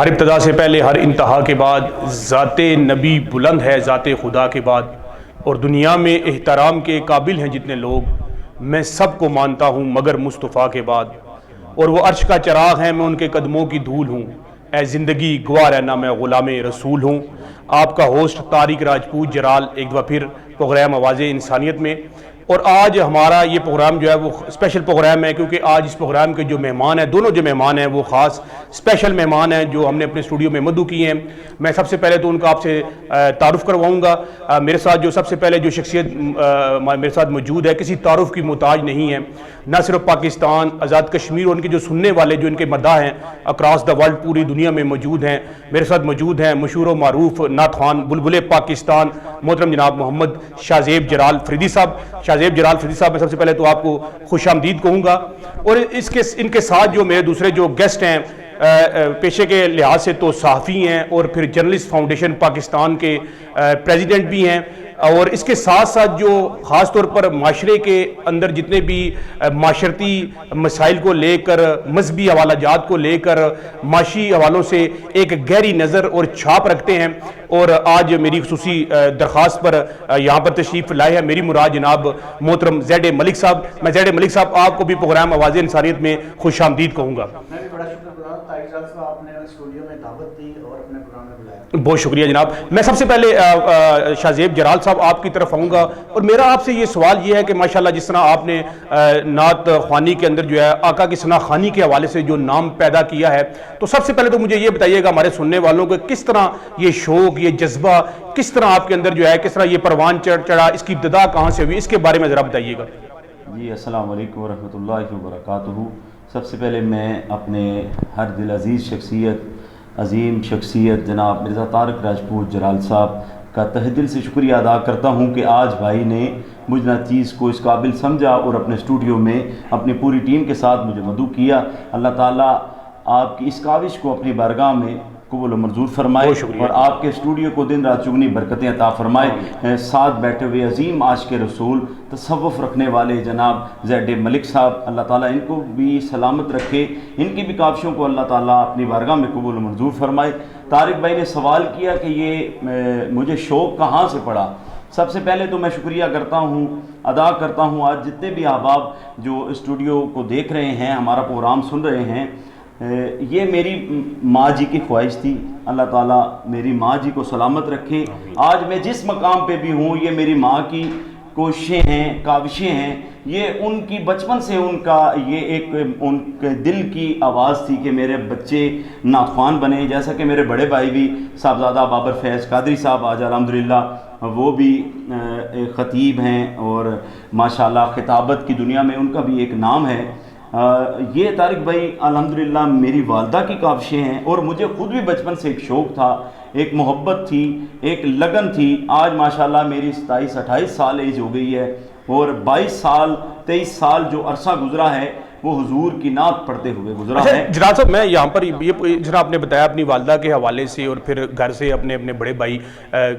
ہر ابتدا سے پہلے ہر انتہا کے بعد ذات نبی بلند ہے ذات خدا کے بعد، اور دنیا میں احترام کے قابل ہیں جتنے لوگ، میں سب کو مانتا ہوں مگر مصطفیٰ کے بعد، اور وہ عرش کا چراغ ہیں میں ان کے قدموں کی دھول ہوں، اے زندگی گواہ رہنا میں غلام رسول ہوں۔ آپ کا ہوسٹ طارق راجپوت جرال ایک دفعہ پھر پروگرام آواز انسانیت میں، اور آج ہمارا یہ پروگرام جو ہے وہ اسپیشل پروگرام ہے، کیونکہ آج اس پروگرام کے جو مہمان ہیں، دونوں جو مہمان ہیں وہ خاص اسپیشل مہمان ہیں جو ہم نے اپنے اسٹوڈیو میں مدعو کیے ہیں۔ میں سب سے پہلے تو ان کا آپ سے تعارف کرواؤں گا۔ میرے ساتھ جو سب سے پہلے جو شخصیت میرے ساتھ موجود ہے کسی تعارف کی محتاج نہیں ہے، نہ صرف پاکستان، آزاد کشمیر اور ان کے جو سننے والے جو ان کے مداح ہیں اکراس دا ورلڈ پوری دنیا میں موجود ہیں۔ میرے ساتھ موجود ہیں مشہور و معروف نعت خوان بلبل پاکستان محترم جناب محمد شاہزیب جلال فریدی صاحب۔ شاہزیب جلال فریدی صاحب، میں سب سے پہلے تو آپ کو خوش آمدید کہوں گا، اور ان کے ساتھ جو میرے دوسرے جو گیسٹ ہیں پیشے کے لحاظ سے تو صحافی ہیں اور پھر جرنلسٹ فاؤنڈیشن پاکستان کے پریزیڈنٹ بھی ہیں، اور اس کے ساتھ ساتھ جو خاص طور پر معاشرے کے اندر جتنے بھی معاشرتی مسائل کو لے کر، مذہبی حوالہ جات کو لے کر، معاشی حوالوں سے ایک گہری نظر اور چھاپ رکھتے ہیں، اور آج میری خصوصی درخواست پر یہاں پر تشریف لائے ہیں میری مراد جناب محترم زید ملک صاحب۔ میں زید ملک صاحب آپ کو بھی پروگرام آواز انسانیت میں خوش آمدید کہوں گا۔ میں بھی بڑا شکر گزار ہوں طارق صاحب کو، آپ نے اسٹوڈیو میں دعوت دی اور اپنے پروگرام میں بلایا۔ بہت شکریہ جناب۔ میں سب سے پہلے شاہزیب جلال صاحب آپ کی طرف آؤں گا، اور میرا آپ سے یہ سوال یہ ہے کہ ماشاءاللہ جس طرح آپ نے نعت خوانی کے اندر جو ہے آقا کی ثنا خوانی کے حوالے سے جو نام پیدا کیا ہے، تو سب سے پہلے تو مجھے یہ بتائیے گا ہمارے سننے والوں کو کس طرح یہ شوق، یہ جذبہ کس طرح آپ کے اندر جو ہے، کس طرح یہ پروان چڑھا، اس کی ابتدا کہاں سے ہوئی، اس کے بارے میں ذرا بتائیے گا۔ جی السلام علیکم ورحمۃ اللہ وبرکاتہ۔ سب سے پہلے میں اپنے ہر دل عزیز شخصیت، عظیم شخصیت جناب مرزا طارق راجپوت جلال صاحب کا تہ دل سے شکریہ ادا کرتا ہوں کہ آج بھائی نے مجھ چیز کو اس قابل سمجھا اور اپنے اسٹوڈیو میں اپنی پوری ٹیم کے ساتھ مجھے مدعو کیا۔ اللہ تعالیٰ آپ کی اس کاوش کو اپنی بارگاہ میں قبول و منظور فرمائے، اور آپ کے اسٹوڈیو کو دن رات چگنی برکتیں عطا فرمائے۔ ساتھ بیٹھے ہوئے عظیم عاشق رسول تصوف رکھنے والے جناب زید ملک صاحب، اللہ تعالیٰ ان کو بھی سلامت رکھے، ان کی بھی کاوشوں کو اللہ تعالیٰ اپنی بارگاہ میں قبول و منظور فرمائے۔ طارق بھائی نے سوال کیا کہ یہ مجھے شوق کہاں سے پڑا۔ سب سے پہلے تو میں شکریہ کرتا ہوں، ادا کرتا ہوں آج جتنے بھی احباب جو اسٹوڈیو کو دیکھ رہے ہیں، ہمارا پروگرام سن رہے ہیں، یہ میری ماں جی کی خواہش تھی۔ اللہ تعالیٰ میری ماں جی کو سلامت رکھے۔ آج میں جس مقام پہ بھی ہوں یہ میری ماں کی کوششیں ہیں، کاوشیں ہیں، یہ ان کی بچپن سے ان کا یہ ایک ان کے دل کی آواز تھی کہ میرے بچے نعت خوان بنے، جیسا کہ میرے بڑے بھائی بھی صاحبزادہ بابر فیض قادری صاحب آج الحمدللہ وہ بھی خطیب ہیں، اور ماشاءاللہ خطابت کی دنیا میں ان کا بھی ایک نام ہے۔ یہ طارق بھائی الحمدللہ میری والدہ کی کاوشیں ہیں، اور مجھے خود بھی بچپن سے ایک شوق تھا، ایک محبت تھی، ایک لگن تھی۔ آج ماشاءاللہ میری 27-28 سال ایج ہو گئی ہے، اور 23 سال جو عرصہ گزرا ہے وہ حضور کی نعت پڑھتے ہوئے گزرا ہے۔ جناب صاحب میں یہاں پر یہ جناب آپ نے بتایا اپنی والدہ کے حوالے سے، اور پھر گھر سے اپنے بڑے بھائی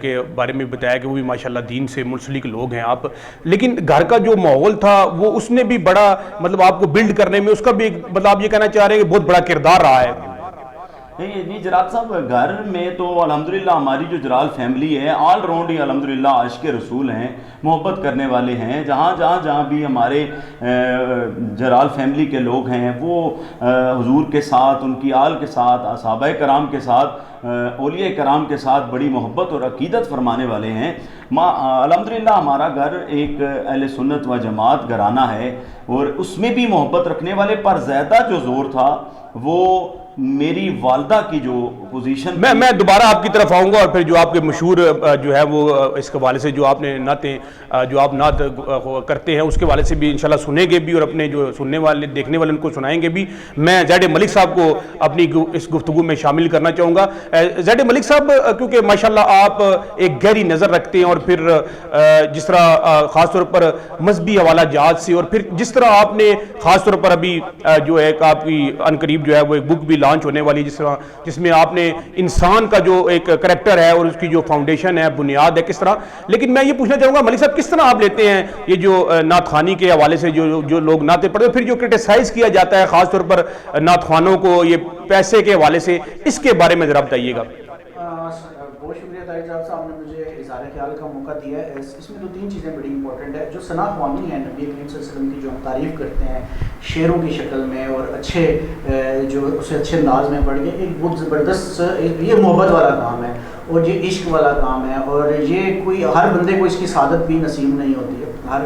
کے بارے میں بتایا کہ وہ بھی ماشاءاللہ دین سے منسلک لوگ ہیں آپ، لیکن گھر کا جو ماحول تھا وہ اس نے بھی بڑا مطلب آپ کو بلڈ کرنے میں اس کا بھی مطلب آپ یہ کہنا چاہ رہے ہیں کہ بہت بڑا کردار رہا ہے۔ نہیں جلال صاحب، گھر میں تو الحمدللہ ہماری جو جلال فیملی ہے آل راؤنڈ ہی الحمدللہ عاشق رسول ہیں، محبت کرنے والے ہیں۔ جہاں بھی ہمارے جلال فیملی کے لوگ ہیں وہ حضور کے ساتھ، ان کی آل کے ساتھ، صحابہ کرام کے ساتھ، اولیاء کرام کے ساتھ بڑی محبت اور عقیدت فرمانے والے ہیں۔ الحمدللہ ہمارا گھر ایک اہل سنت و جماعت گھرانہ ہے، اور اس میں بھی محبت رکھنے والے، پر زیادہ جو زور تھا وہ میری والدہ کی جو پوزیشن۔ میں دوبارہ آپ کی طرف آؤں گا، اور پھر جو آپ کے مشہور جو ہے وہ اس حوالے سے جو آپ نے نعتیں جو آپ نعت کرتے ہیں اس کے حوالے سے بھی انشاءاللہ سنیں گے بھی، اور اپنے جو سننے والے دیکھنے والے ان کو سنائیں گے بھی۔ میں زید ملک صاحب کو اپنی اس گفتگو میں شامل کرنا چاہوں گا۔ زید ملک صاحب کیونکہ ماشاءاللہ آپ ایک گہری نظر رکھتے ہیں، اور پھر جس طرح خاص طور پر مذہبی حوالہ جات سے، اور پھر جس طرح آپ نے خاص طور پر ابھی جو ایک آپ کی عنقریب جو ہے وہ ایک بک بھی لانچ ہونے والی جس میں آپ نے انسان کا جو ایک کریکٹر ہے اور اس کی جو فاؤنڈیشن ہے، بنیاد ہے، کس طرح. لیکن میں یہ پوچھنا چاہوں گا ملک صاحب، کس طرح آپ لیتے ہیں یہ جو نعت خوانی کے حوالے سے جو لوگ نعتیں پڑھتے ہیں، پھر جو کرٹیسائز کیا جاتا ہے خاص طور پر نعت خوانوں کو یہ پیسے کے حوالے سے، اس کے بارے میں ذرا بتائیے گا. بہت شکریہ طارق جعفر صاحب نے مجھے اظہار خیال کا موقع دیا ہے. اس میں 2-3 چیزیں بڑی امپورٹنٹ ہے. جو ثنا خوانی ہے نبی کریم صلی اللہ علیہ وسلم کی، جو ہم تعریف کرتے ہیں شعروں کی شکل میں اور اچھے جو اسے اچھے انداز میں پڑھ کے، ایک بہت زبردست یہ محبت والا کام ہے اور یہ عشق والا کام ہے، اور یہ کوئی ہر بندے کو اس کی سعادت بھی نصیب نہیں ہوتی ہے. ہر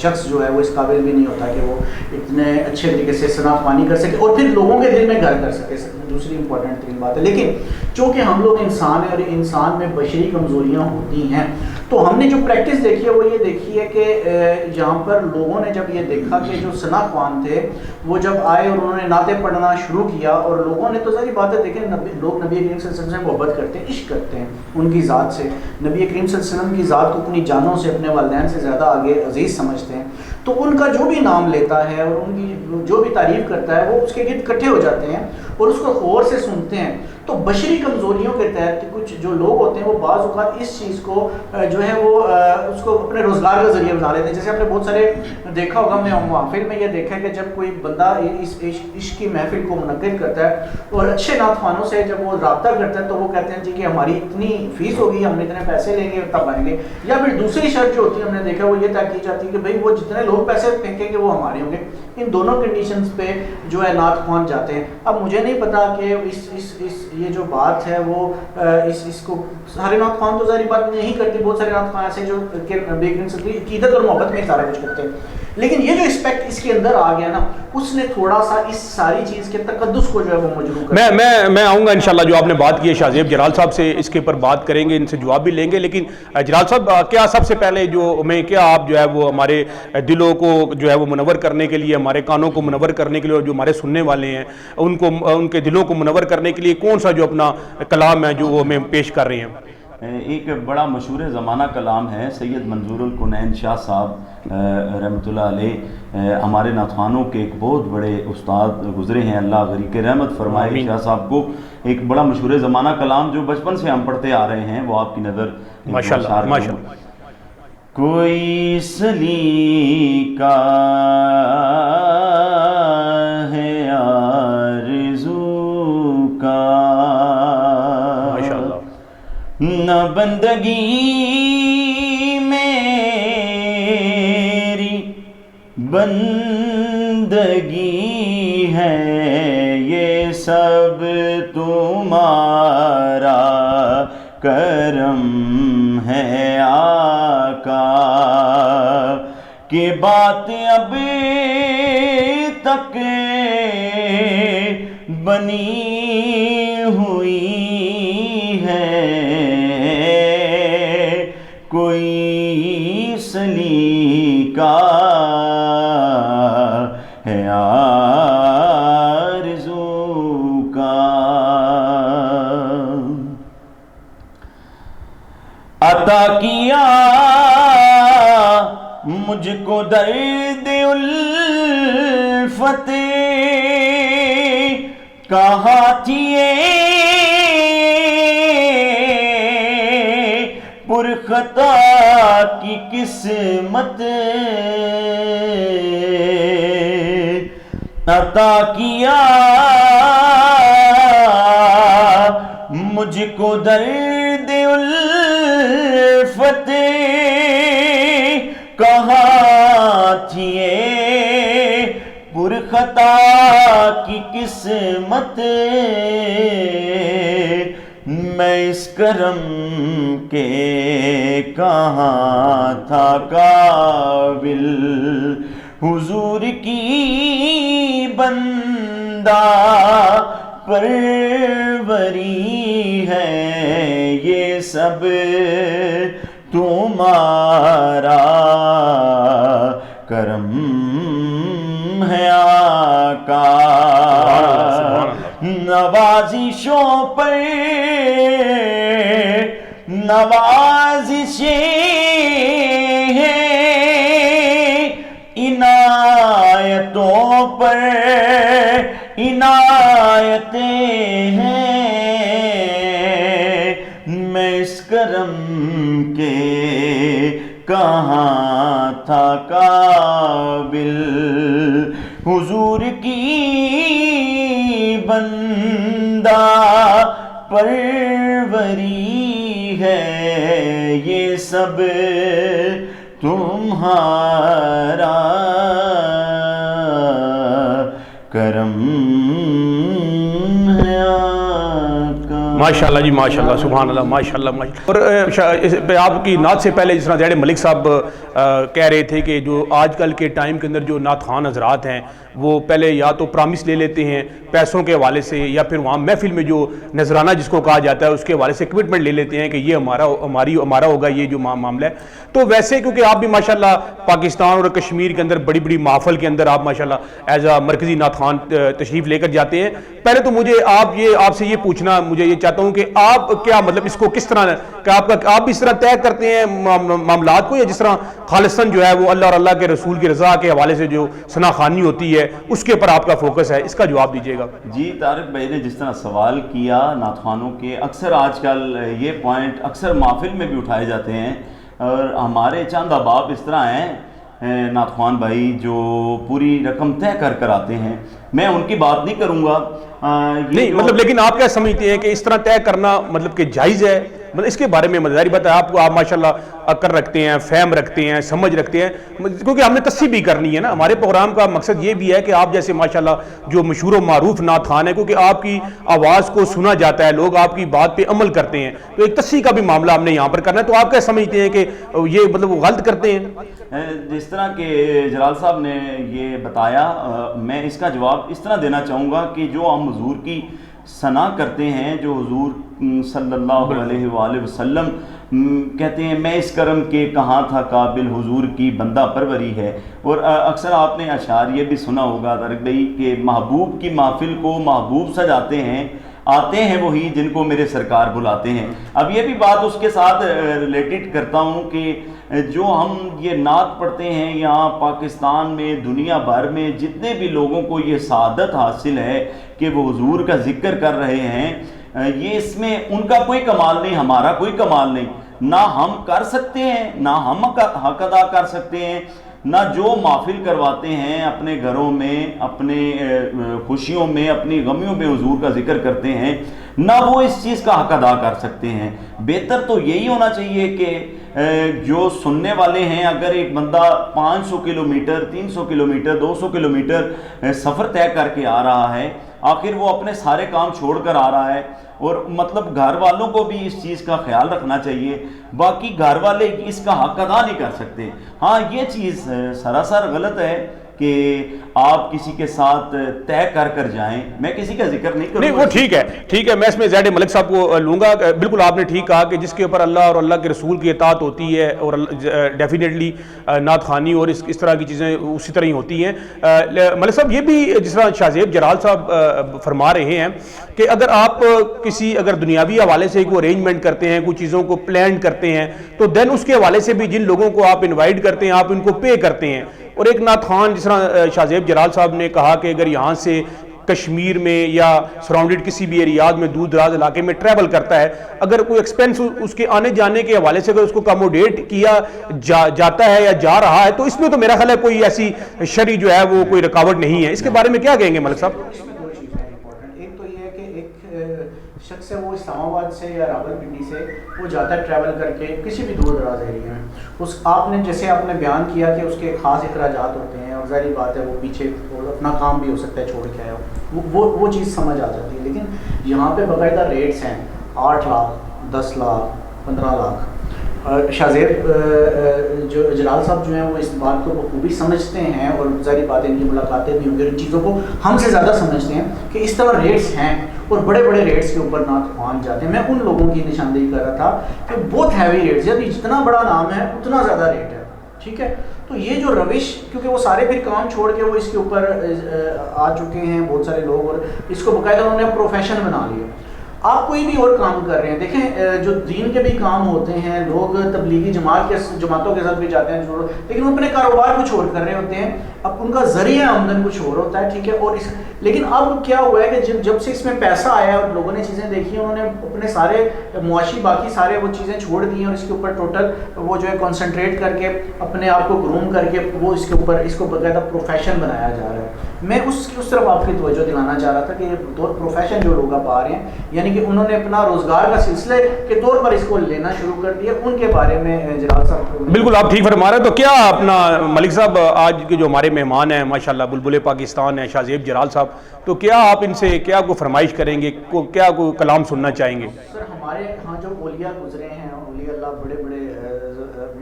شخص جو ہے وہ اس قابل بھی نہیں ہوتا کہ وہ اتنے اچھے طریقے سے ثنا خوانی کر سکے اور پھر لوگوں کے دل میں گھر کر سکے. دوسری امپورٹنٹ ترین بات ہے. لیکن چونکہ ہم لوگ انسان ہیں اور انسان میں بشری کمزوریاں ہوتی ہیں، تو ہم نے جو پریکٹس دیکھی ہے وہ یہ دیکھی ہے کہ یہاں پر لوگوں نے جب یہ دیکھا کہ جو ثنا خوان تھے وہ جب آئے اور انہوں نے نعتیں پڑھنا شروع کیا، اور لوگوں نے تو ظاہر بات ہے، دیکھیں لوگ نبی کریم صلی اللہ علیہ وسلم سے محبت کرتے ہیں، عشق کرتے ہیں ان کی ذات سے. نبی کریم صلی اللہ علیہ وسلم کی ذات کو اپنی جانوں سے، اپنے والدین سے زیادہ آگے عزیز سمجھتے ہیں. تو ان کا جو بھی نام لیتا ہے اور ان کی جو بھی تعریف کرتا ہے وہ اس کے گرد اکٹھے ہو جاتے ہیں اور اس کو غور سے سنتے ہیں. تو بشری کمزوریوں کے تحت کچھ جو لوگ ہوتے ہیں وہ بعض اوقات اس چیز کو جو ہے وہ اس کو اپنے روزگار کا ذریعہ بنا لیتے ہیں. جیسے آپ نے بہت سارے دیکھا ہوگا، میں محافل میں یہ دیکھا ہے کہ جب کوئی بندہ اس عشق کی محفل کو منعقد کرتا ہے اور اچھے نعت خوانوں سے جب وہ رابطہ کرتا ہے تو وہ کہتے ہیں جی کہ ہماری اتنی فیس ہوگی، ہم اتنے پیسے لیں گے تب آئیں گے. یا پھر دوسری شرط جو ہوتی ہے ہم نے دیکھا وہ یہ طے کی جاتی ہے کہ بھائی وہ جتنے لوگ پیسے پھینکیں گے وہ ہمارے ہوں گے. ان دونوں کنڈیشنز پہ جو ہے نعت خوان جاتے ہیں. اب مجھے نہیں پتا کہ یہ جو بات ہے وہ اس کو سارے نعت خوان تو ظاہر بات نہیں کرتے، بہت سارے نعت خوان ایسے جو بے عقیدت اور محبت میں سارا کچھ کرتے ہیں. لیکن یہ جو اسپیکٹ اس کے اندر آ گیا نا، اس نے تھوڑا سا اس ساری چیز کے تقدس کو جو ہے وہ مجروح کر دیا. میں آؤں گا انشاءاللہ. جو آپ نے بات کی ہے شاہ زیب جلال صاحب سے، اس کے اوپر بات کریں گے، ان سے جواب بھی لیں گے. لیکن جلال صاحب، کیا سب سے پہلے کیا آپ جو ہے وہ ہمارے دلوں کو جو ہے وہ منور کرنے کے لیے، ہمارے کانوں کو منور کرنے کے لیے، اور جو ہمارے سننے والے ہیں ان کے دلوں کو منور کرنے کے لیے کون سا جو اپنا کلام ہے جو وہ ہمیں پیش کر رہے ہیں؟ ایک بڑا مشہور زمانہ کلام ہے سید منظور الکنین شاہ صاحب رحمۃ اللہ علیہ. ہمارے نعت خوانوں کے ایک بہت بڑے استاد گزرے ہیں، اللہ غریق رحمت فرمائے شاہ صاحب کو. ایک بڑا مشہور زمانہ کلام جو بچپن سے ہم پڑھتے آ رہے ہیں، وہ آپ کی نظر ماشاءاللہ ماشاءاللہ. کوئی سلیقہ ہے آرزو کا، نہ بندگی میری بندگی ہے، یہ سب تمہارا کرم ہے آقا. کہ بات اب تک بنی ہوئی ہے، کوئی سلیقہ ہے آرزو کا. عطا کیا مجھ کو درد الفت کا ہاتھیے پرخطا کی قسمت. عطا کیا مجھ کو درد الفت کا ہاتھیے پرخطا کی قسمت. میں اس کرم کے کہاں تھا قابل، حضور کی بندہ پروری ہے، یہ سب تمہارا کرم ہے آقا. نوازشوں پر نوازشیں ہیں، عنایتوں پر عنایتیں کہاں تھا قابل، حضور کی بندہ پروری ہے یہ سب تمہارا کرم ہے آقا۔ ماشاءاللہ جی ماشاءاللہ، سبحان اللہ، ماشاءاللہ ماشاءاللہ۔ اور آپ کی نعت سے پہلے جس طرح زید ملک صاحب کہہ رہے تھے کہ جو آج کل کے ٹائم کے اندر جو نعت خوان حضرات ہیں وہ پہلے یا تو پرامس لے لیتے ہیں پیسوں کے حوالے سے، یا پھر وہاں محفل میں جو نذرانہ جس کو کہا جاتا ہے اس کے حوالے سے کمٹمنٹ لے لیتے ہیں کہ یہ ہمارا ہوگا یہ جو معاملہ ہے۔ تو ویسے کیونکہ آپ بھی ماشاءاللہ پاکستان اور کشمیر کے اندر بڑی بڑی محفل کے اندر آپ ماشاءاللہ ایز اے مرکزی نعت خوان تشریف لے کر جاتے ہیں، پہلے تو مجھے آپ سے یہ پوچھنا، مجھے یہ چاہتا ہوں کہ آپ کیا مطلب اس کو کس طرح کہ آپ اس طرح طے کرتے ہیں معاملات کو، یا جس طرح خالصاً جو ہے وہ اللہ اور اللہ کے رسول کی رضا کے حوالے سے جو ثنا خوانی ہوتی ہے اس کے اوپر آپ کا فوکس ہے؟ اس کا جواب دیجیے گا۔ جی طارق بھائی نے جس طرح سوال کیا نعت خوانوں کے، اکثر آج کل یہ پوائنٹ اکثر محفل میں بھی اٹھائے جاتے ہیں، اور ہمارے چند احباب اس طرح ہیں نعت خوان بھائی جو پوری رقم طے کر آتے ہیں، میں ان کی بات نہیں کروں گا نہیں مطلب، لیکن آپ کیا سمجھتے ہیں کہ اس طرح طے کرنا مطلب کہ جائز ہے؟ مطلب اس کے بارے میں مزاری بات ہے، آپ ماشاءاللہ عقل رکھتے ہیں، فہم رکھتے ہیں، سمجھ رکھتے ہیں، کیونکہ ہم نے تصحیح بھی کرنی ہے نا، ہمارے پروگرام کا مقصد یہ بھی ہے کہ آپ جیسے ماشاءاللہ جو مشہور و معروف نعت خوان ہے، کیونکہ آپ کی آواز کو سنا جاتا ہے، لوگ آپ کی بات پہ عمل کرتے ہیں، تو ایک تصحیح کا بھی معاملہ ہم نے یہاں پر کرنا ہے۔ تو آپ کیا سمجھتے ہیں کہ یہ مطلب وہ غلط کرتے ہیں؟ جس طرح کہ جلال صاحب نے یہ بتایا، میں اس کا جواب اس طرح دینا چاہوں گا کہ جو ہم حضور کی ثنا کرتے ہیں، جو حضور صلی اللہ علیہ وآلہ وسلم کہتے ہیں میں اس کرم کے کہاں تھا قابل، حضور کی بندہ پروری ہے، اور اکثر آپ نے اشعار یہ بھی سنا ہوگا طارق بھائی کہ محبوب کی محفل کو محبوب سجاتے ہیں، آتے ہیں وہی جن کو میرے سرکار بلاتے ہیں۔ اب یہ بھی بات اس کے ساتھ ریلیٹڈ کرتا ہوں کہ جو ہم یہ نعت پڑھتے ہیں یہاں پاکستان میں، دنیا بھر میں جتنے بھی لوگوں کو یہ سعادت حاصل ہے کہ وہ حضور کا ذکر کر رہے ہیں، یہ اس میں ان کا کوئی کمال نہیں، ہمارا کوئی کمال نہیں، نہ ہم کر سکتے ہیں، نہ ہم حق ادا کر سکتے ہیں، نہ جو محفل کرواتے ہیں اپنے گھروں میں، اپنے خوشیوں میں، اپنی غمیوں میں حضور کا ذکر کرتے ہیں، نہ وہ اس چیز کا حق ادا کر سکتے ہیں۔ بہتر تو یہی ہونا چاہیے کہ جو سننے والے ہیں، اگر ایک بندہ 500 کلومیٹر، 300 کلومیٹر، 200 کلومیٹر سفر طے کر کے آ رہا ہے، آخر وہ اپنے سارے کام چھوڑ کر آ رہا ہے، اور مطلب گھر والوں کو بھی اس چیز کا خیال رکھنا چاہیے، باقی گھر والے اس کا حق ادا نہیں کر سکتے۔ ہاں یہ چیز سراسر غلط ہے کہ آپ کسی کے ساتھ طے کر جائیں، میں کسی کا ذکر نہیں کروں، نہیں وہ ٹھیک ہے، میں اس میں زید ملک صاحب کو لوں گا۔ بالکل آپ نے ٹھیک کہا کہ جس کے اوپر اللہ اور اللہ کے رسول کی اطاعت ہوتی ہے، اور ڈیفینیٹلی نعت خوانی اور اس طرح کی چیزیں اسی طرح ہی ہوتی ہیں۔ ملک صاحب یہ بھی جس طرح شاہ زیب جلال صاحب فرما رہے ہیں کہ اگر آپ اگر دنیاوی حوالے سے کوئی ارینجمنٹ کرتے ہیں، کوئی چیزوں کو پلان کرتے ہیں، تو دین اس کے حوالے سے بھی جن لوگوں کو آپ انوائٹ کرتے ہیں آپ ان کو پے کرتے ہیں۔ اور ایک نعت خوان جس طرح شاہ زیب جلال صاحب نے کہا کہ اگر یہاں سے کشمیر میں یا سراؤنڈڈ کسی بھی ایریاز میں دور دراز علاقے میں ٹریول کرتا ہے، اگر کوئی ایکسپینس اس کے آنے جانے کے حوالے سے اگر اس کو کموڈیٹ کیا جاتا ہے یا جا رہا ہے، تو اس میں تو میرا خیال ہے کوئی ایسی شرعی جو ہے وہ کوئی رکاوٹ نہیں ہے۔ اس کے بارے میں کیا کہیں گے ملک صاحب؟ اس میں دو چیزیں امپورٹنٹ، ایک تو یہ ہے کہ ایک شخص ہے وہ اسلام آباد سے یا راولپنڈی سے وہ جاتا ہے ٹریول کر کے کسی بھی دور دراز ایریا میں، آپ نے جیسے آپ نے بیان کیا کہ اس کے خاص اخراجات ہوتے ہیں، اور ظاہری بات ہے وہ پیچھے اپنا کام بھی ہو سکتا ہے چھوڑ کے آیا وہ چیز سمجھ آ جاتی ہے، لیکن یہاں پہ باقاعدہ ریٹس ہیں 8 لاکھ 10 لاکھ 15 لاکھ۔ شاہ زیب جو جلال صاحب جو ہیں وہ اس بات کو بخوبی سمجھتے ہیں، اور ظاہری بات ہے ان کی ملاقاتیں بھی ہوں گی، ان چیزوں کو ہم سے زیادہ سمجھتے ہیں کہ اس طرح ریٹس ہیں، اور بڑے بڑے ریٹس کے اوپر نعت خوان جاتے ہیں۔ میں ان لوگوں کی نشاندہی کر رہا تھا کہ بہت ہیوی ریٹس، یعنی جتنا بڑا نام ہے اتنا زیادہ ریٹ ہے، ٹھیک ہے؟ تو یہ جو روش، کیونکہ وہ سارے پھر کام چھوڑ کے وہ اس کے اوپر آ چکے ہیں بہت سارے لوگ، اور اس کو باقاعدہ انہوں نے پروفیشن بنا لیا۔ آپ کوئی بھی اور کام کر رہے ہیں، دیکھیں جو دین کے بھی کام ہوتے ہیں، لوگ تبلیغی جماعتوں کے ساتھ بھی جاتے ہیں لیکن وہ اپنے کاروبار کچھ اور کر رہے ہوتے ہیں، اب ان کا ذریعہ آمدن کچھ اور ہوتا ہے، ٹھیک ہے. اور لیکن اب کیا ہوا ہے کہ جب سے اس میں پیسہ آیا اور لوگوں نے چیزیں دیکھی، انہوں نے اپنے سارے معاشی باقی سارے وہ چیزیں چھوڑ دی ہیں اور اس کے اوپر ٹوٹل وہ جو ہے کنسنٹریٹ کر کے اپنے آپ کو گروم کر کے وہ اس کے اوپر اس کو باقاعدہ پروفیشن بنایا جا رہا ہے. میں اس طرف آپ کی توجہ دلانا چاہ رہا تھا کہ یہ پروفیشن جو لوگ اب آ رہے ہیں، یعنی کہ انہوں نے اپنا روزگار کا سلسلے کے طور پر اس کو لینا شروع کر دیا، ان کے بارے میں جلال صاحب. بالکل آپ ٹھیک فرما رہے ہیں. تو کیا اپنا ملک صاحب آج کے جو ہمارے مہمان ہیں ماشاءاللہ بلبل پاکستان ہیں شاہ زیب جلال صاحب، تو کیا آپ ان سے کیا کوئی فرمائش کریں گے، کیا کوئی کلام سننا چاہیں گے؟ سر ہمارے ہاں جو اولیاء گزرے ہیں، اولیاء اللہ بڑے بڑے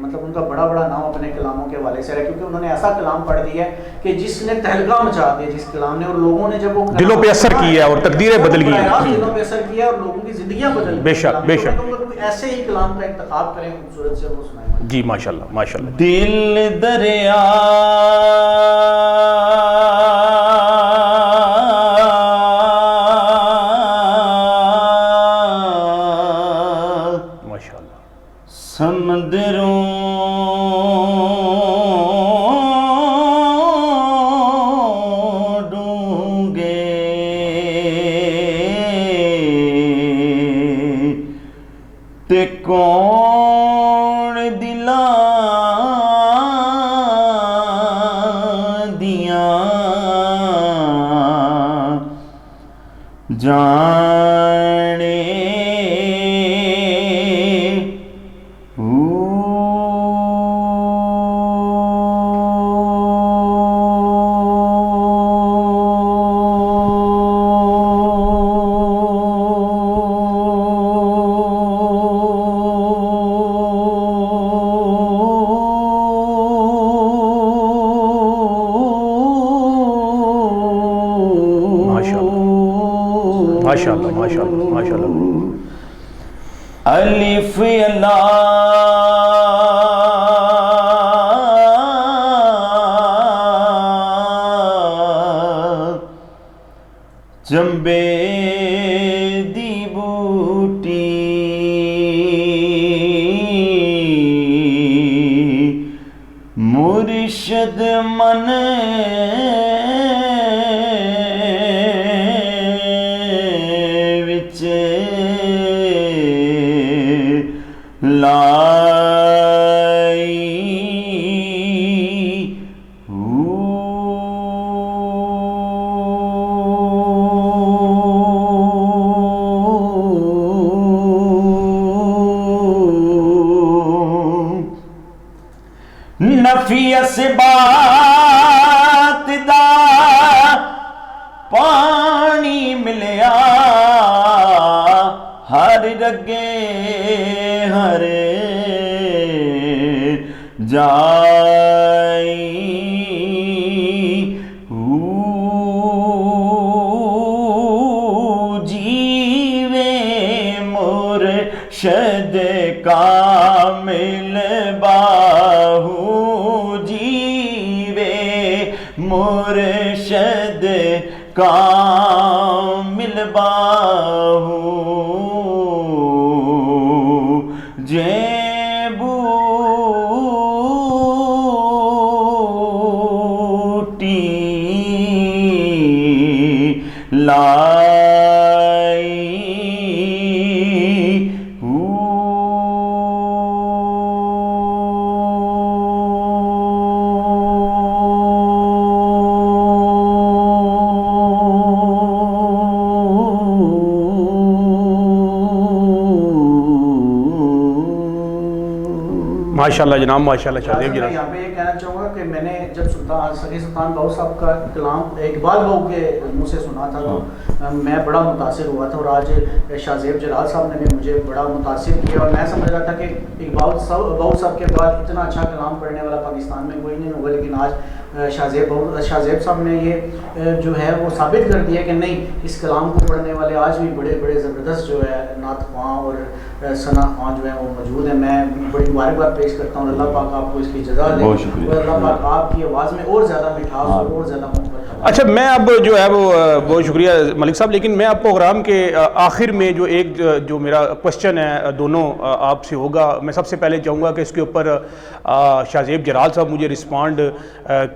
مطلب ان کا بڑا بڑا نام اپنے کلاموں کے حوالے سے ہے، کیونکہ انہوں نے ایسا کلام پڑھ دیا ہے کہ جس نے تہلکہ مچا دیا جس کلام نے، اور لوگوں نے جب وہ دلوں پہ اثر کیا ہے اور تقدیریں بدل گئی ہیں، دلوں پہ اثر کیا اور لوگوں کی زندگیاں بدل گئی. بے شک بے شک. ایسے ہی کلام کا انتخاب کریں خوبصورت سے وہ سنائیں. جی ماشاءاللہ ماشاءاللہ. دل دریا سمندروں ڈونگے تے کون دلاں دیاں جانے ماشاءاللہ ماشاءاللہ ماشاءاللہ. الف اللہ چمبے دی بوٹی مرشد من نفی اسبات دا پانی ملیا ہر رگے ہر جائی جیوے مرشد کامل باہو جیوے مرشد کامل باہو جے بوٹی لائی ماشاءاللہ جناب ماشاءاللہ. شاہ زیب میں یہاں پہ یہ کہنا چاہوں گا کہ میں نے جب سگے سلطان بہو صاحب کا کلام اقبال بہو کے منہ سے سنا تھا تو میں بڑا متاثر ہوا تھا، اور آج شاہ زیب جلال صاحب نے بھی مجھے بڑا متاثر کیا، اور میں سمجھ رہا تھا کہ اقبال بہو صاحب کے بعد اتنا اچھا کلام پڑھنے والا پاکستان میں کوئی نہیں ہوگا، لیکن آج شاہ زیب صاحب نے یہ جو ہے وہ ثابت کر دیا کہ نہیں، اس کلام کو پڑھنے والے آج بھی بڑے بڑے زبردست جو ہے نعت خواں اور ثنا خواں جو ہیں وہ موجود ہیں. میں بڑی مبارکباد پیش کرتا ہوں. اللہ پاک آپ کو اس کی جزا دے اور اللہ پاک آپ کی آواز میں اور زیادہ مٹھاس اور زیادہ محبت. اچھا، میں اب جو ہے وہ بہت شکریہ ملک صاحب، لیکن میں اب پروگرام کے آخر میں جو میرا کوشچن ہے دونوں آپ سے ہوگا، میں سب سے پہلے چاہوں گا کہ اس کے اوپر شاہ زیب جلال صاحب مجھے رسپانڈ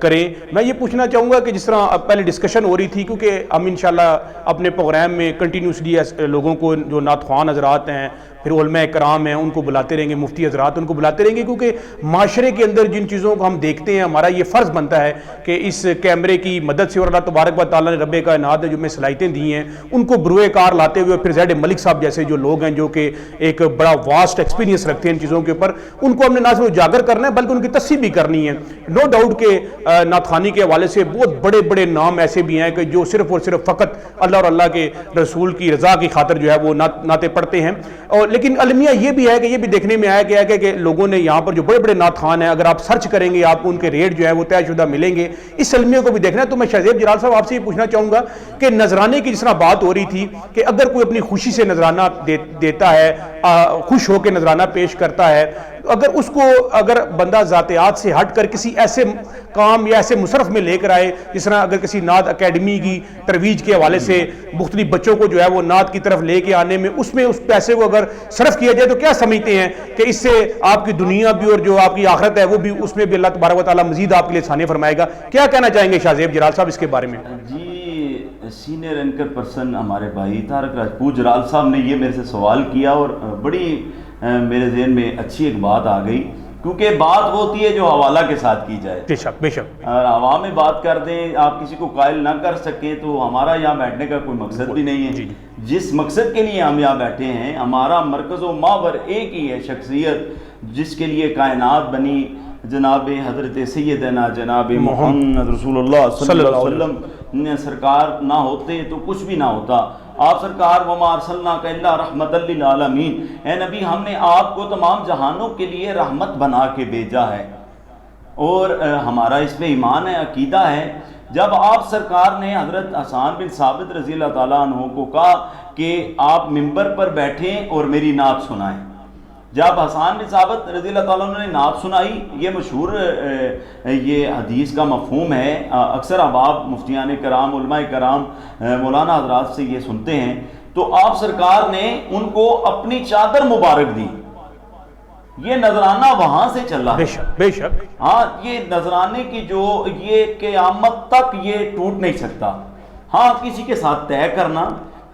کریں. میں یہ پوچھنا چاہوں گا کہ جس طرح پہلے ڈسکشن ہو رہی تھی، کیونکہ ہم انشاءاللہ اپنے پروگرام میں کنٹینیوسلی لوگوں کو جو نعت خواں حضرات ہیں، پھر علماء کرام ہیں، ان کو بلاتے رہیں گے، مفتی حضرات ان کو بلاتے رہیں گے، کیونکہ معاشرے کے اندر جن چیزوں کو ہم دیکھتے ہیں ہمارا یہ فرض بنتا ہے کہ اس کیمرے کی مدد سے، اور اللہ تبارک و تعالیٰ نے رب کائنات نے جو ہمیں صلاحیتیں دی ہیں ان کو بروئے کار لاتے ہوئے، پھر زید ملک صاحب جیسے جو لوگ ہیں جو کہ ایک بڑا واسٹ ایکسپیرینس رکھتے ہیں ان چیزوں کے اوپر، ان کو ہم نے نہ صرف اجاگر کرنا ہے بلکہ ان کی تصحیح بھی کرنی ہے. نو ڈاؤٹ کہ نعت خوانی کے حوالے سے بہت بڑے بڑے نام ایسے بھی ہیں کہ جو صرف اور صرف فقط اللہ اور اللہ کے رسول کی رضا کی خاطر جو ہے وہ نعتیں پڑھتے ہیں. اور لیکن المیہ یہ بھی ہے کہ یہ بھی دیکھنے میں آیا گیا کہ لوگوں نے یہاں پر جو بڑے بڑے نعت خوان ہیں، اگر آپ سرچ کریں گے آپ کو ان کے ریٹ جو ہے وہ طے شدہ ملیں گے. اس المیہ کو بھی دیکھنا ہے. تو میں شاہ زیب جلال صاحب آپ سے یہ پوچھنا چاہوں گا کہ نذرانے کی جس طرح بات ہو رہی تھی کہ اگر کوئی اپنی خوشی سے نذرانہ دیتا ہے، خوش ہو کے نذرانہ پیش کرتا ہے، اگر اس کو اگر بندہ ذاتیات سے ہٹ کر کسی ایسے کام یا ایسے مصرف میں لے کر آئے، جس طرح اگر کسی نعت اکیڈمی کی ترویج کے حوالے سے مختلف بچوں کو جو ہے وہ نعت کی طرف لے کے آنے میں اس میں اس پیسے کو اگر صرف کیا جائے، تو کیا سمجھتے ہیں کہ اس سے آپ کی دنیا بھی اور جو آپ کی آخرت ہے وہ بھی، اس میں بھی اللہ تبارک و تعالیٰ مزید آپ کے لیے ثانی فرمائے گا؟ کیا کہنا چاہیں گے شاہ زیب جلال صاحب اس کے بارے میں؟ جی، سینئر اینکر پرسن ہمارے بھائی طارق راجپوت جلال صاحب نے یہ میرے سے سوال کیا، اور بڑی میرے ذہن میں اچھی ایک بات آ گئی، کیونکہ بات وہ ہوتی ہے جو حوالہ کے ساتھ کی جائے. بے شک بے شک. عوام میں بات کر دیں، آپ کسی کو قائل نہ کر سکیں تو ہمارا یہاں بیٹھنے کا کوئی مقصد بھی نہیں ہے. جس مقصد کے لیے ہم یہاں بیٹھے ہیں، ہمارا مرکز و محور ایک ہی ہے، شخصیت جس کے لیے کائنات بنی، جناب حضرت سیدنا جناب محمد رسول اللہ صلی اللہ علیہ وسلم سرکار نہ ہوتے تو کچھ بھی نہ ہوتا. آپ سرکار وما ارسلناک الا رحمۃ للعالمین، اے نبی ہم نے آپ کو تمام جہانوں کے لیے رحمت بنا کے بھیجا ہے. اور ہمارا اس میں ایمان ہے، عقیدہ ہے. جب آپ سرکار نے حضرت حسان بن ثابت رضی اللہ تعالیٰ عنہ کو کہا کہ آپ ممبر پر بیٹھیں اور میری نعت سنائیں، جب حسان بن ثابت رضی اللہ تعالیٰ عنہ نے نعت سنائی، یہ مشہور یہ حدیث کا مفہوم ہے، اکثر احباب مفتیان کرام، علماء کرام، مولانا حضرات سے یہ سنتے ہیں، تو آپ سرکار نے ان کو اپنی چادر مبارک دی. یہ نذرانہ وہاں سے چلا. بے شک بے شک. ہاں، یہ نذرانے کی جو یہ قیامت تک یہ ٹوٹ نہیں سکتا. ہاں، کسی کے ساتھ طے کرنا،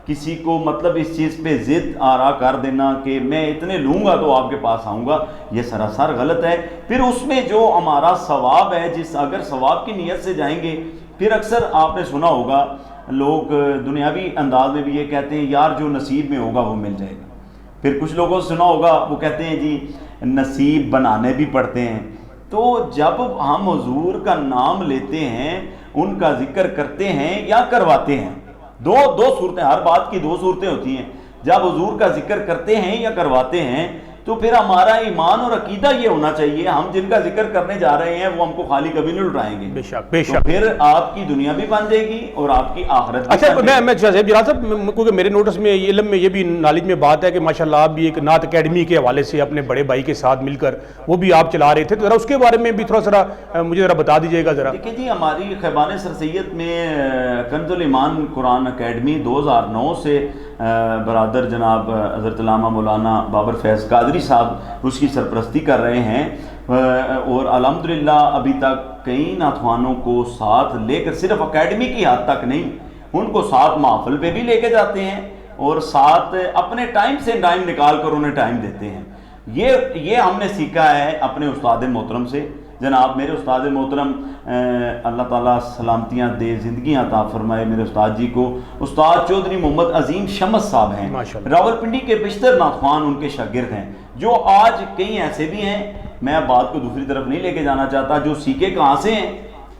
کسی کو مطلب اس چیز پہ ضد آرا کر دینا کہ میں اتنے لوں گا تو آپ کے پاس آؤں گا، یہ سراسر غلط ہے. پھر اس میں جو ہمارا ثواب ہے، اگر ثواب کی نیت سے جائیں گے، پھر اکثر آپ نے سنا ہوگا لوگ دنیاوی انداز میں بھی یہ کہتے ہیں یار جو نصیب میں ہوگا وہ مل جائے گا. پھر کچھ لوگوں سے سنا ہوگا وہ کہتے ہیں جی نصیب بنانے بھی پڑتے ہیں. تو جب ہم حضور کا نام لیتے ہیں، ان کا ذکر کرتے ہیں یا کرواتے ہیں، دو صورتیں، ہر بات کی دو صورتیں ہوتی ہیں. جب حضور کا ذکر کرتے ہیں یا کرواتے ہیں تو پھر ہمارا ایمان اور عقیدہ یہ ہونا چاہیے ہم جن کا ذکر کرنے جا رہے ہیں وہ ہم کو خالی کبھی نہیں لٹائیں گے. بے شک بے شک. تو پھر آپ کی دنیا بھی بن جائے گی اور آپ کی آخرت بھی. اچھا، میں شاہ زیب جلال صاحب، کیونکہ میرے نوٹس میں علم میں یہ بھی نالج میں بات ہے کہ ماشاءاللہ آپ بھی ایک نعت اکیڈمی کے حوالے سے اپنے بڑے بھائی کے ساتھ مل کر وہ بھی آپ چلا رہے تھے، تو ذرا اس کے بارے میں بھی تھوڑا سا مجھے ذرا بتا دیجیے گا ذرا. دیکھیں جی، ہماری خیبان سر سید میں کنز الایمان قرآن اکیڈمی 2009 سے برادر جناب حضرت علامہ مولانا بابر فیض قادری صاحب اس کی سرپرستی کر رہے ہیں، اور الحمدللہ ابھی تک کئی نعت خوانوں کو ساتھ لے کر، صرف اکیڈمی کی حد تک نہیں، ان کو ساتھ محفل پہ بھی لے کے جاتے ہیں اور ساتھ اپنے ٹائم سے ٹائم نکال کر انہیں ٹائم دیتے ہیں. یہ ہم نے سیکھا ہے اپنے استاد محترم سے. جناب میرے استاد محترم اللہ تعالیٰ سلامتیاں دے، زندگیاں عطا فرمائے میرے استاد جی کو، استاد چودھری محمد عظیم شمس صاحب ہیں، راولپنڈی کے بیشتر نعت خوان ان کے شاگرد ہیں، جو آج کئی ایسے بھی ہیں، میں اب بات کو دوسری طرف نہیں لے کے جانا چاہتا، جو سیکھے کہاں سے ہیں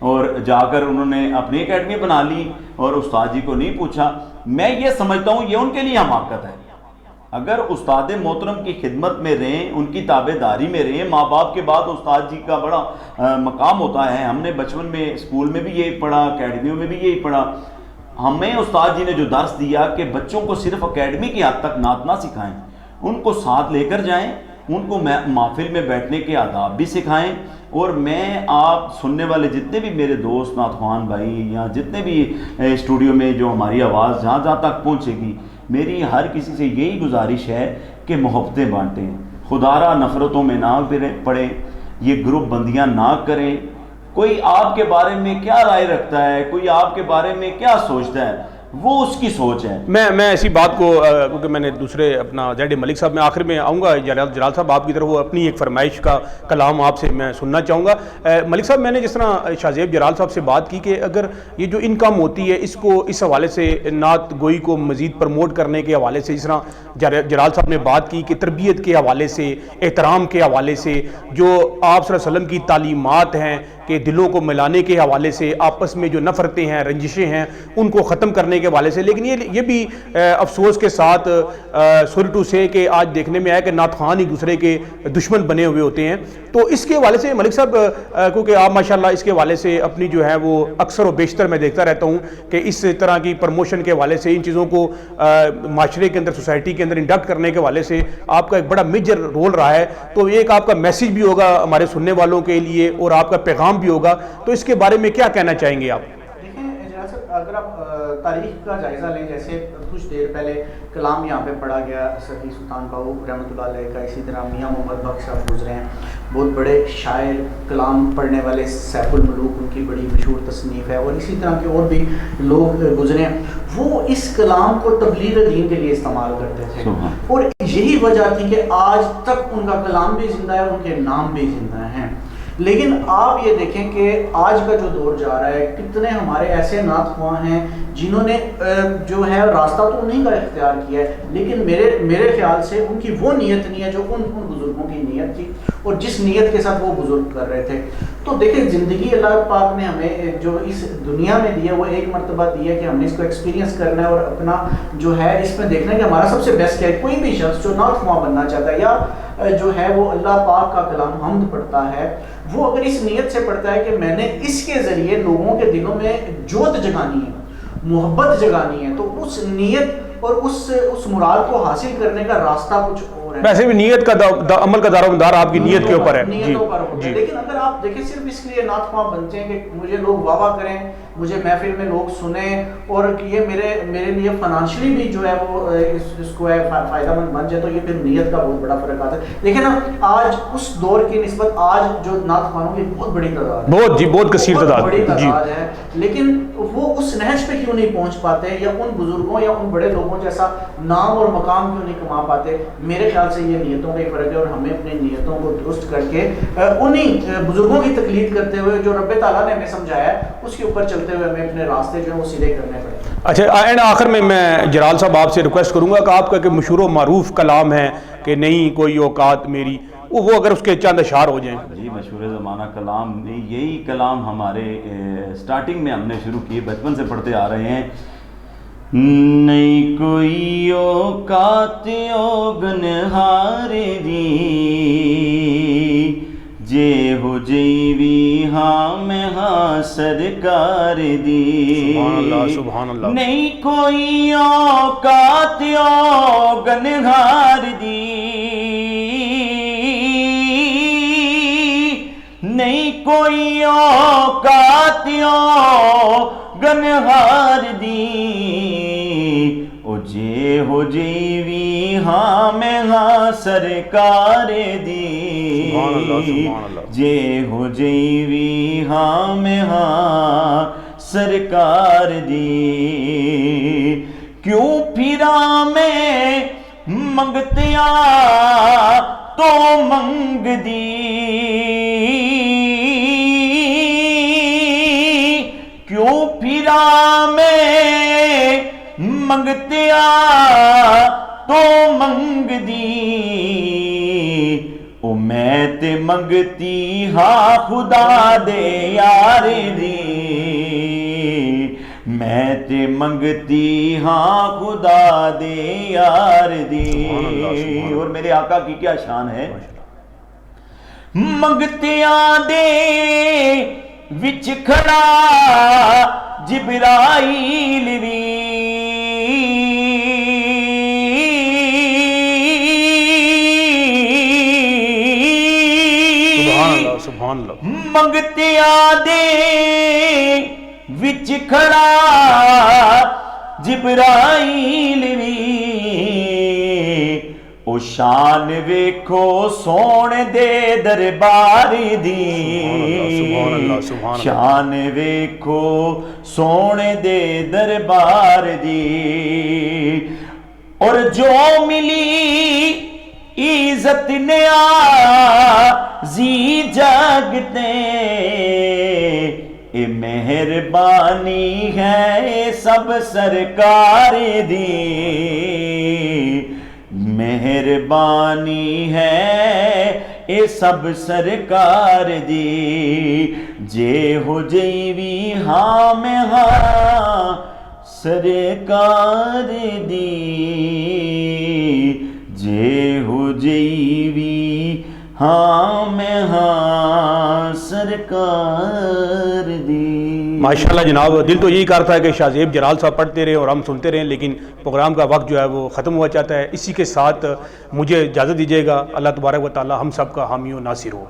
اور جا کر انہوں نے اپنی اکیڈمی بنا لی اور استاد جی کو نہیں پوچھا. میں یہ سمجھتا ہوں یہ ان کے لیے حماقت ہے. اگر استاد محترم کی خدمت میں رہیں، ان کی تابع داری میں رہیں، ماں باپ کے بعد استاد جی کا بڑا مقام ہوتا ہے. ہم نے بچپن میں اسکول میں بھی یہی پڑھا، اکیڈمیوں میں بھی یہی پڑھا. ہمیں استاد جی نے جو درس دیا کہ بچوں کو صرف اکیڈمی کی حد تک نعت نہ سکھائیں، ان کو ساتھ لے کر جائیں، ان کو محفل میں بیٹھنے کے آداب بھی سکھائیں. اور میں آپ سننے والے جتنے بھی میرے دوست نعت خوان بھائی یا جتنے بھی اسٹوڈیو میں جو ہماری آواز جہاں جہاں تک پہنچے گی، میری ہر کسی سے یہی گزارش ہے کہ محبتیں بانٹیں، خدا را نفرتوں میں نہ پڑیں، یہ گروپ بندیاں نہ کریں. کوئی آپ کے بارے میں کیا رائے رکھتا ہے، کوئی آپ کے بارے میں کیا سوچتا ہے، وہ اس کی سوچ ہے. میں ایسی بات کو کیونکہ میں نے دوسرے اپنا زید ملک صاحب، میں آخر میں آؤں گا جلال صاحب آپ کی طرف، وہ اپنی ایک فرمائش کا کلام آپ سے میں سننا چاہوں گا. ملک صاحب، میں نے جس طرح شاہ زیب جلال صاحب سے بات کی کہ اگر یہ جو انکم ہوتی ہے اس کو اس حوالے سے نعت گوئی کو مزید پروموٹ کرنے کے حوالے سے، جس طرح جلال صاحب نے بات کی کہ تربیت کے حوالے سے، احترام کے حوالے سے، جو آپ صلی اللہ علیہ وسلم کی تعلیمات ہیں کہ دلوں کو ملانے کے حوالے سے، آپس میں جو نفرتیں ہیں، رنجشیں ہیں، ان کو ختم کرنے کے حوالے سے. لیکن یہ بھی افسوس کے ساتھ سوری ٹو سے کہ آج دیکھنے میں آیا کہ نعت خوان ایک دوسرے کے دشمن بنے ہوئے ہوتے ہیں. تو اس کے حوالے سے ملک صاحب، کیونکہ آپ ماشاءاللہ اس کے حوالے سے اپنی جو ہے وہ اکثر و بیشتر میں دیکھتا رہتا ہوں کہ اس طرح کی پروموشن کے حوالے سے، ان چیزوں کو معاشرے کے اندر، سوسائٹی کے اندر انڈکٹ کرنے کے حوالے سے آپ کا ایک بڑا میجر رول رہا ہے. تو ایک آپ کا میسیج بھی ہوگا ہمارے سننے والوں کے لیے اور آپ کا پیغام بھی ہوگا، تو اس کے بارے میں کیا کہنا چاہیں گے آپ؟ دیکھیں جناب صاحب، اگر آپ تاریخ کا جائزہ لیں، جیسے کچھ دیر پہلے کلام یہاں پہ پڑھا گیا سخی سلطان باہو رحمۃ اللہ علیہ کا، اسی طرح میاں محمد بخش صاحب گزرے ہیں، بہت بڑے شاعر، کلام پڑھنے والے سیف الملوک ان کی بڑی مشہور تصنیف ہے، اور اسی طرح کے اور بھی لوگ گزرے ہیں. وہ اس کلام کو تبلیغ دین کے لیے استعمال کرتے تھے، اور یہی وجہ تھی کہ آج تک ان کا کلام بھی زندہ ہے، ان کے نام بھی زندہ ہیں. لیکن آپ یہ دیکھیں کہ آج کا جو دور جا رہا ہے، کتنے ہمارے ایسے نعت خواں ہیں جنہوں نے جو ہے راستہ تو انہیں کا اختیار کیا ہے، لیکن میرے خیال سے ان کی وہ نیت نہیں ہے جو ان بزرگوں کی نیت تھی اور جس نیت کے ساتھ وہ بزرگ کر رہے تھے. تو دیکھیں، زندگی اللہ پاک نے ہمیں جو اس دنیا میں دی ہے وہ ایک مرتبہ دی ہے کہ ہم نے اس کو ایکسپیرینس کرنا ہے اور اپنا جو ہے اس میں دیکھنا ہے کہ ہمارا سب سے بیسٹ کیا ہے. کوئی بھی شخص جو نعت خواں بننا چاہتا ہے یا جو ہے وہ اللہ پاک کا کلام حمد پڑھتا ہے، وہ اگر اس نیت سے پڑھتا ہے کہ میں نے اس کے ذریعے لوگوں کے دلوں میں جوت جگانی ہے، محبت جگانی ہے، تو اس نیت اور اس مراد کو حاصل کرنے کا راستہ کچھ اور ہے. ویسے بھی نیت کا عمل کا دار و مدار آپ کی نیت کے اوپر ہے. نیتوں پر ہوتا ہے. لیکن اگر آپ دیکھیں صرف اس لیے نعت خواں بنتے ہیں کہ مجھے لوگ واہ واہ کریں، مجھے محفل میں لوگ سنیں، اور یہ میرے لیے فنانشلی بھی جو ہے وہ اس کو ہے فائدہ مند بن جائے، تو یہ پھر نیت کا بہت بڑا فرق آتا ہے. لیکن آج اس دور کی نسبت آج جو نعت خوانوں کی بہت بڑی تعداد ہے، بہت کثیر تعداد ہے، لیکن وہ اس نہج پہ کیوں نہیں پہنچ پاتے، یا ان بزرگوں یا ان بڑے لوگوں جیسا نام اور مقام کیوں نہیں کما پاتے؟ میرے خیال سے یہ نیتوں کا ہی فرق ہے، اور ہمیں اپنی نیتوں کو درست کر کے انہی بزرگوں کی تقلید کرتے ہوئے جو رب تعالیٰ نے ہمیں سمجھایا ہے اس کے اوپر چلتے ہوئے ہمیں اپنے راستے جو ہیں وہ سیدھے کرنے پڑے. اچھا، اینڈ آخر میں جلال صاحب آپ سے ریکویسٹ کروں گا کہ آپ کا کہ مشہور و معروف کلام ہے کہ نہیں کوئی اوقات میری، وہ اگر اس کے چند اشعار ہو جائیں. جی، مشہور زمانہ کلام، یہی کلام ہمارے سٹارٹنگ میں ہم نے شروع کیے، بچپن سے پڑھتے آ رہے ہیں. نہیں کوئی اوقات اوگنہار دی، جے ہو جیوی ہاں میں ہاں سرکار دی. سبحان اللہ، سبحان اللہ. نہیں کوئی اوقات اوگنہار دی، نہیں کوئی اوقات اوگنہار دی، او جے ہو جیوی ہاں میں ہاں سرکار دی. سبحان اللہ، سبحان اللہ. جے ہو جیوی ہاں میں ہاں سرکار دی. کیوں پھرا میں منگتیا تو منگ دی، کیوں پھرا میں منگتیا تو منگ دی. او میں تے منگتی ہاں خدا دے یار دی، میں تے منگتی ہاں خدا دے یار دی. اور میرے آقا کی کیا شان ہے. منگتیاں دے وچ کھڑا جبرائیل وی سبحان اللہ. منگتیاں دے وچ کھڑا جبرائیل وی او شان ویکھو سونے دے دربار دی. سبحان اللہ سبحان اللہ. شان ویکھو سونے دے دربار دی. اور جو ملی عزت نیازی جگتے اے مہربانی ہے سب سرکار دی. مہربانی ہے اے سب سرکار دی. جے ہو جیوی ہاں میں ہاں سرکار دی. جے ہو جیوی ہاں میں ہاں سرکار دی. ماشاءاللہ جناب، دل تو یہی کرتا ہے کہ شاہ زیب جلال صاحب پڑھتے رہے اور ہم سنتے رہیں، لیکن پروگرام کا وقت جو ہے وہ ختم ہوا چاہتا ہے. اسی کے ساتھ مجھے اجازت دیجیے گا. اللہ تبارک و تعالی ہم سب کا حامی و ناصر ہو.